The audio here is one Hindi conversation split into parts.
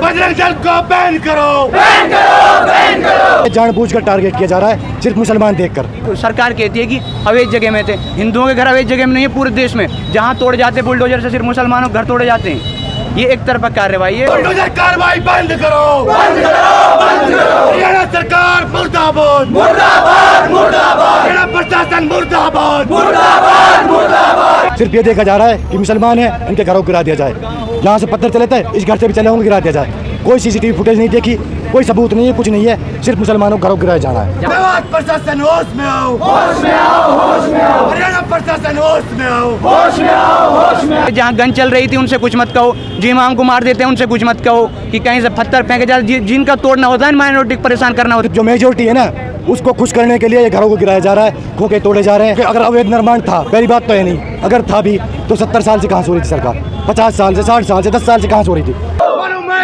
बजरंग दल को बैन करो, बैन करो, बैन करो। जानबूझकर टारगेट किया जा रहा है सिर्फ मुसलमान देखकर। सरकार कहती है कि अवैध जगह में थे, हिंदुओं के घर अवैध जगह में नहीं है पूरे देश में, जहाँ तोड़े जाते बुलडोजर से सिर्फ मुसलमानों के घर तोड़े जाते हैं। ये एक तरफा कार्रवाई है। बुलडोजर कार्रवाई बंद करो, बंद करो, बंद करो। हरियाणा सरकार मुर्दाबाद, मुर्दाबाद, मुर्दाबाद। हरियाणा प्रशासन मुर्दाबाद, मुर्दाबाद, मुर्दाबाद। सिर्फ ये देखा जा रहा है कि मुसलमान है, इनके घरों को गिरा दिया जाए। जहाँ से पत्थर चले थे इस घर से भी चले होंगे, गिरा दिया जाए। कोई सीसीटीवी फुटेज नहीं देखी, कोई सबूत नहीं है, कुछ नहीं है, सिर्फ मुसलमानों को घरों गिराया जाना है। प्रशासन होश में आओ, होश में आओ, होश में आओ। हरियाणा प्रशासन होश में आओ, होश में आओ, होश में आओ। जहाँ गन चल रही थी उनसे कुछ मत कहो, जी इमाम को मार देते हैं उनसे कुछ मत कहो, कि कहीं से पत्थर फेंके जाए। जिनका तोड़ना होता है माइनॉरिटी को परेशान करना होता है। जो मेजोरिटी है ना उसको खुश करने के लिए ये घरों को गिराया जा रहा है, खोखे तोड़े जा रहे हैं। अगर अवैध निर्माण था, पहली बात तो है नहीं, अगर था भी तो 70 साल से कहाँ से हो रही थी सरकार, 50 साल से, 60 साल से, 10 साल से कहाँ से हो रही थी।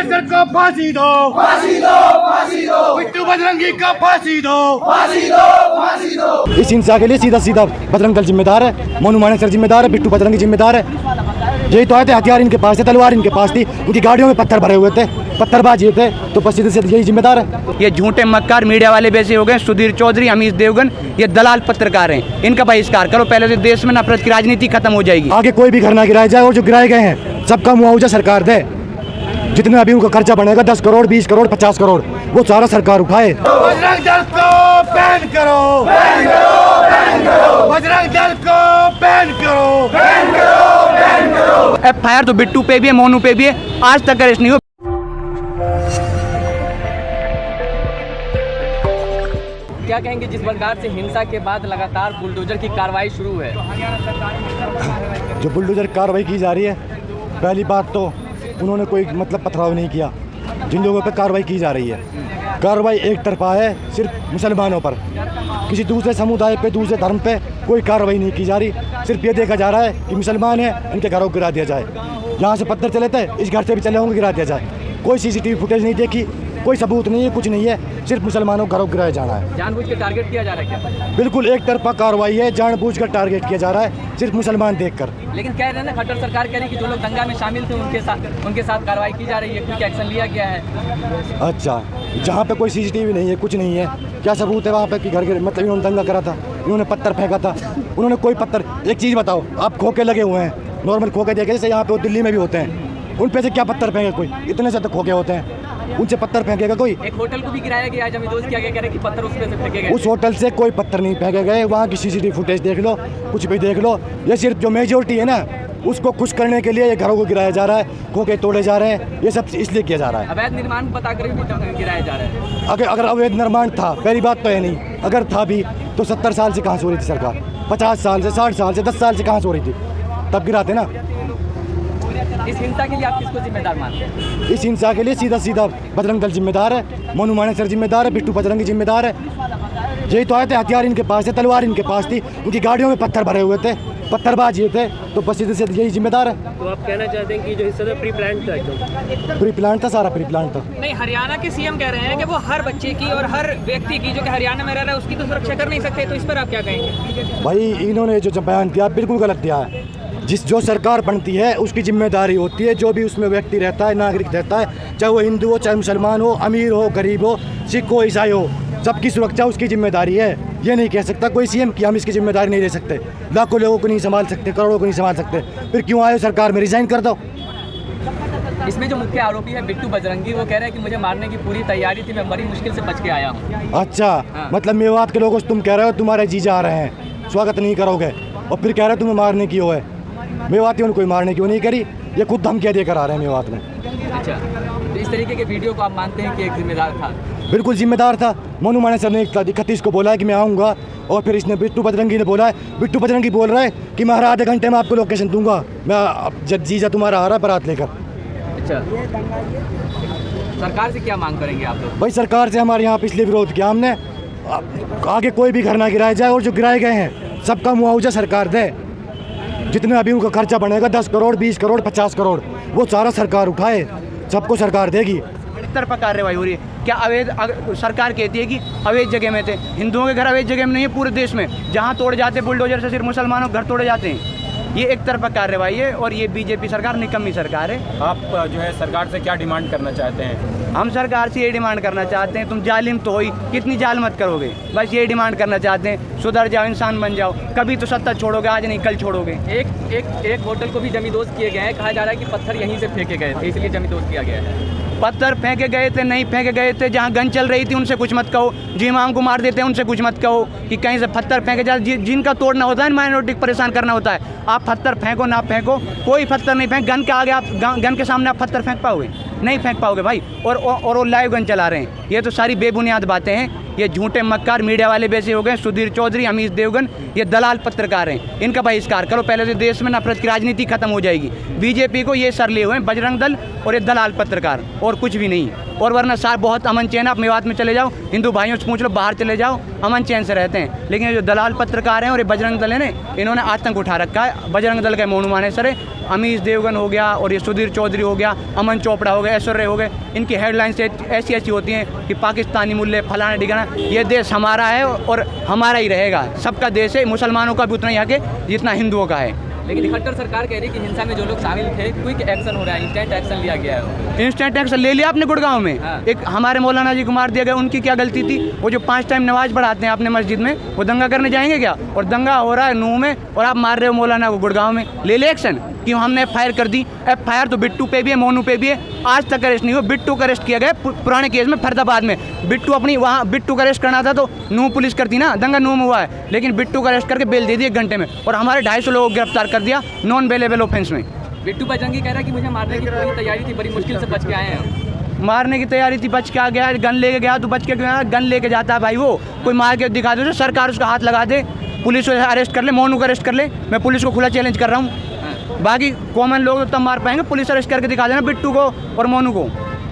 सर को फांसी दो, फांसी दो, फांसी दो। बिट्टू बजरंगी को फांसी दो, फांसी दो, फांसी दो। इस हिंसा के लिए सीधा सीधा बजरंग दल जिम्मेदार है, मोनू मानेक सर जिम्मेदार है, बिट्टू बजरंगी जिम्मेदार है। यही तो आए थे, हथियार इनके पास थे, तलवार इनके पास थी, उनकी गाड़ियों में पत्थर भरे हुए थे, पत्थरबाज ये थे, तो बस सीधे सीधे यही जिम्मेदार है। ये झूठे मक्कार मीडिया वाले वैसे हो गए, सुधीर चौधरी, अमीश देवगन, ये दलाल पत्रकार हैं, इनका बहिष्कार करो पहले से, देश में नफरत की राजनीति खत्म हो जाएगी। आगे कोई भी घर ना गिराया जाए, और जो गिराए गए हैं सबका मुआवजा सरकार दे। जितना अभी उनका खर्चा बनेगा 10 करोड़, 20 करोड़, 50 करोड़, वो सारा सरकार उठाए। बजरंग दल को बैन करो, बैन करो, बैन करो। बजरंग दल को बैन करो, बैन करो, बैन करो। FIR तो बिट्टू पे भी है, मोनू पे भी है, आज तक अरेस्ट नहीं हुआ। क्या कहेंगे जिस प्रकार से हिंसा के बाद लगातार बुलडोजर की कार्रवाई शुरू है? जो बुलडोजर कार्रवाई की जा रही है, पहली बात तो उन्होंने कोई मतलब पथराव नहीं किया। जिन लोगों पर कार्रवाई की जा रही है, कार्रवाई एक तरफा है, सिर्फ मुसलमानों पर, किसी दूसरे समुदाय पे, दूसरे धर्म पे कोई कार्रवाई नहीं की जा रही। सिर्फ ये देखा जा रहा है कि मुसलमान है, इनके घरों को गिरा दिया जाए। जहाँ से पत्थर चले थे इस घर से भी चले होंगे, गिरा दिया जाए। कोई सीसीटीवी फुटेज नहीं देखी, कोई सबूत नहीं है, कुछ नहीं है, सिर्फ मुसलमानों को घरों गिराया जाना है। जानबूझ के टारगेट किया जा रहा है क्या? बिल्कुल एक तरफा कार्रवाई है, जानबूझकर टारगेट किया जा रहा है, सिर्फ मुसलमान देखकर। लेकिन कह रहे हैं ना, खट्टर सरकार कह रही है कि जो लोग दंगा में शामिल थे उनके साथ कार्रवाई की जा रही है, कुछ एक्शन लिया गया है। अच्छा, जहाँ पे कोई सीसीटीवी नहीं है, कुछ नहीं है, क्या सबूत है वहाँ पे कि घर के मतलब इन्होंने दंगा करा था, इन्होंने पत्थर फेंका था? उन्होंने कोई पत्थर, एक चीज़ बताओ, आप खोखे लगे हुए हैं, नॉर्मल खोखे देखे जैसे यहाँ पे दिल्ली में भी होते हैं, उन पे से क्या पत्थर फेंके कोई? इतने से तो खोखे होते हैं, उनसे पत्थर फेंकेगा कोई? एक होटल को भी गिराया गया, जब दोस्त क्या कह रहे कि पत्थर उस पे से फेंके गए। उस होटल से कोई पत्थर नहीं फेंके गए, वहाँ की सीसीटीवी फुटेज देख लो, कुछ भी देख लो। ये सिर्फ जो मेजोरिटी है ना उसको खुश करने के लिए ये घरों को गिराया जा रहा है, खोखे तोड़े जा रहे हैं, ये सब इसलिए किया जा रहा है। अवैध निर्माण बताकर भी गिराया जा रहा है। अगर अवैध निर्माण था, पहली बात तो है नहीं, अगर था भी तो 70 साल से कहाँ से हो रही थी सरकार, 50 साल से, 60 साल से, 10 साल से कहाँ से हो रही थी, तब गिराते ना। इस हिंसा के लिए आप किसको जिम्मेदार मानते हैं? इस हिंसा के लिए सीधा सीधा बजरंग दल जिम्मेदार है, मोनू मानेक सर जिम्मेदार है, बिट्टू बजरंगी जिम्मेदार है। यही तो आए थे, हथियार इनके पास थे, तलवार इनके पास थी, उनकी गाड़ियों में पत्थर भरे हुए थे, पत्थरबाज ये थे, तो बस सीधे से यही जिम्मेदार है। तो आप कहना चाहते हैं कि जो हिस्सा था प्री प्लान था? एकदम प्री प्लान था, सारा प्री प्लान था। नहीं, हरियाणा के सीएम कह रहे हैं कि वो हर बच्चे की और हर व्यक्ति की जो कि हरियाणा में रह रहा है उसकी तो सुरक्षा कर नहीं सकते, तो इस पर आप क्या कहेंगे? भाई इन्होंने जो बयान दिया बिल्कुल गलत दिया है। जो सरकार बनती है उसकी जिम्मेदारी होती है, जो भी उसमें व्यक्ति रहता है, नागरिक रहता है, चाहे वो हिंदू हो, चाहे मुसलमान हो, अमीर हो, गरीब हो, सिख हो, ईसाई हो, सबकी सुरक्षा उसकी जिम्मेदारी है। ये नहीं कह सकता कोई सीएम कि हम इसकी जिम्मेदारी नहीं ले सकते, लाखों लोगों को नहीं संभाल सकते, करोड़ों को नहीं संभाल सकते, फिर क्यों आए सरकार में, रिजाइन कर दो। इसमें जो मुख्य आरोपी है बिट्टू बजरंगी, वो कह रहे हैं कि मुझे मारने की पूरी तैयारी थी, मैं बड़ी मुश्किल से बच के आया हूँ। अच्छा, मतलब मेवात के लोगों से तुम कह रहे हो तुम्हारे जीजा आ रहे हैं, स्वागत नहीं करोगे, और फिर कह रहे हो तुम्हें मारने की हो है। मेवातियों ने कोई मारने क्यों नहीं करी, ये खुद धमकियाँ देकर आ रहे हैं मेवात में। अच्छा, तो इस तरीके के वीडियो को आप मानते हैं कि एक जिम्मेदार था? बिल्कुल जिम्मेदार था। मोनू मानेक सर ने 31 को बोला है कि मैं आऊँगा, और फिर इसने बिट्टू बजरंगी ने बोला है, बिट्टू बजरंगी बोल रहा है कि मैं हर आधे घंटे में आपको लोकेशन दूंगा, मैं जीजा तुम्हारा आ रहा है बारात लेकर। अच्छा, सरकार से क्या मांग करेंगे आप लोग? भाई सरकार से हमारे यहाँ पिछले विरोध किया हमने, आगे कोई भी घर ना गिराया जाए, और जो गिराए गए हैं सबका मुआवजा सरकार दे। जितना अभी उनका खर्चा बनेगा 10 करोड़, 20 करोड़, 50 करोड़, वो सारा सरकार उठाए, सबको सरकार देगी। तरफा कार्रवाई हो रही है। क्या अवैध, सरकार कहती है कि अवैध जगह में थे, हिंदुओं के घर अवैध जगह में नहीं है पूरे देश में, जहाँ तोड़े जाते बुलडोजर से सिर्फ मुसलमानों के घर तोड़े जाते हैं। ये एक तरफा कार्रवाई है और ये बीजेपी सरकार निकम्मी सरकार है। आप जो है सरकार से क्या डिमांड करना चाहते हैं? हम सरकार से ये डिमांड करना चाहते हैं, तुम जालिम तो हो ही, कितनी जालमत करोगे, बस ये डिमांड करना चाहते हैं, सुधर जाओ, इंसान बन जाओ, कभी तो सत्ता छोड़ोगे, आज नहीं कल छोड़ोगे। एक होटल को भी जमींदोज किए गए हैं, कहा जा रहा है कि पत्थर यहीं से फेंके गए थे, इसलिए जमींदोज किया गया है। पत्थर फेंके गए थे, नहीं फेंके गए थे, जहाँ गन चल रही थी उनसे कुछ मत कहो, जो इमाम को मार देते हैं उनसे कुछ मत कहो कि कहीं से पत्थर फेंके जाए। जिनका तोड़ना होता है माइनॉरिटी को परेशान करना होता है, आप पत्थर फेंको ना फेंको, कोई पत्थर नहीं फेंक, गन के आगे आप गन के सामने आप पत्थर फेंक पाओगे? नहीं फेंक पाओगे भाई। और वो लाइव गन चला रहे हैं, ये तो सारी बेबुनियाद बातें हैं। ये झूठे मक्कार मीडिया वाले वैसे हो गए, सुधीर चौधरी, अमीश देवगन, ये दलाल पत्रकार हैं, इनका बहिष्कार करो पहले तो देश में नफरत की राजनीति खत्म हो जाएगी। बीजेपी को ये सर लिए हुए हैं बजरंग दल और ये दलाल पत्रकार, और कुछ भी नहीं। और वरना सार बहुत अमन चैन, आप मेवात में चले जाओ, हिंदू भाइयों से पूछ लो, बाहर चले जाओ, अमन चैन से रहते हैं। लेकिन ये जो दलाल पत्रकार हैं और ये बजरंग दल है, इन्होंने आतंक उठा रखा है। बजरंग दल के मोनू मानेसर है, अमीश देवगन हो गया और ये सुधीर चौधरी हो गया, अमन चोपड़ा हो गया, ऐश्वर्य हो गए, इनकी हेडलाइंस ऐसी ऐसी होती हैं कि पाकिस्तानी मूल्य फलाना डिगाना। ये देश हमारा है और हमारा ही रहेगा, सबका देश है, मुसलमानों का भी उतना ही हक है जितना हिंदुओं का है। लेकिन खट्टर सरकार कह रही है कि हिंसा में जो लोग शामिल थे क्विक एक्शन हो रहा है, इंस्टेंट एक्शन लिया गया है। इंस्टेंट एक्शन ले लिया आपने गुड़गांव में? हाँ। एक हमारे मौलाना जी को मार दिया गया, उनकी क्या गलती थी? वो जो 5 टाइम नमाज पढ़ाते हैं अपने मस्जिद में, वो दंगा करने जाएंगे क्या? और दंगा हो रहा है नूह में और आप मार रहे हो मौलाना को गुड़गांव में। ले ले एक्शन, क्यों हमने FIR कर दी। FIR तो बिट्टू पे भी है, मोनू पे भी है, आज तक अरेस्ट नहीं हुआ। बिट्टू का अरेस्ट किया गया पुराने केस में फरीदाबाद में। बिट्टू अपनी वहाँ बिट्टू का अरेस्ट करना था तो नूह पुलिस करती ना, दंगा नूह में हुआ है, लेकिन बिट्टू का अरेस्ट करके बेल दे दी 1 घंटे में, और हमारे 250 लोगों को गिरफ्तार कर दिया नॉन बेलेबल ऑफेंस में। बिट्टू बजरंगी कह रहा है कि मुझे मारने की पूरी तैयारी थी, बड़ी मुश्किल से बच के आए हैं। मारने की तैयारी थी, बच के आ गया, गन लेके गया तो बच के क्यों आया? गन लेके जाता है भाई, वो कोई मार के दिखा दे, सरकार उसका हाथ लगा दे, पुलिस उसे अरेस्ट कर ले, मोनू को अरेस्ट कर ले, मैं पुलिस को खुला चैलेंज कर रहा हूँ। बाकी कॉमन लोग तो तब मार पाएंगे, पुलिस अरेस्ट करके दिखा देना बिट्टू को और मोनू को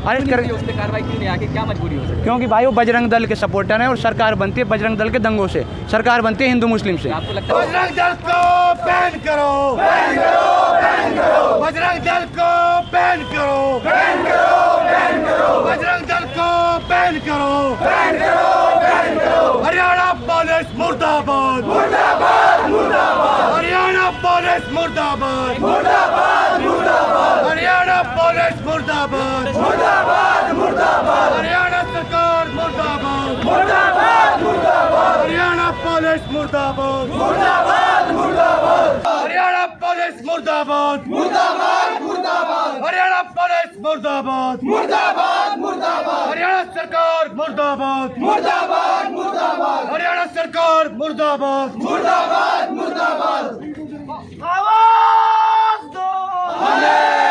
अरेस्ट करके। उस पर कार्रवाई क्यों नहीं आगे, क्या मजबूरी हो सकती? क्योंकि भाई वो बजरंग दल के सपोर्टर हैं और सरकार बनती है बजरंग दल के दंगों से, सरकार बनती है हिंदू मुस्लिम से। आपको लगता है बजरंग दल को बैन करो, बैन करो, बैन करो, बजरंग दल को बैन करो, बैन करो, बैन करो, बजरंग दल को बैन करो, बैन करो, बैन करो। हरियाणा पुलिस मुर्दाबाद, मुर्दाबाद, मुर्दाबाद, हरियाणा पुलिस मुर्दाबाद, मुर्दाबाद, मुर्दाबाद, हरियाणा पुलिस मुर्दाबाद, मुर्दाबाद, मुर्दाबाद, हरियाणा सरकार मुर्दाबाद, मुर्दाबाद, मुर्दाबाद, हरियाणा पुलिस मुर्दाबाद, मुर्दाबाद, मुर्दाबाद, हरियाणा पुलिस मुर्दाबाद, मुर्दाबाद, मुर्दाबाद, हरियाणा पुलिस मुर्दाबाद, मुर्दाबाद, मुर्दाबाद, हरियाणा सरकार मुर्दाबाद, मुर्दाबाद, मुर्दाबाद, हरियाणा सरकार मुर्दाबाद, मुर्दाबाद, मुर्दाबाद। आवाज दो हमें।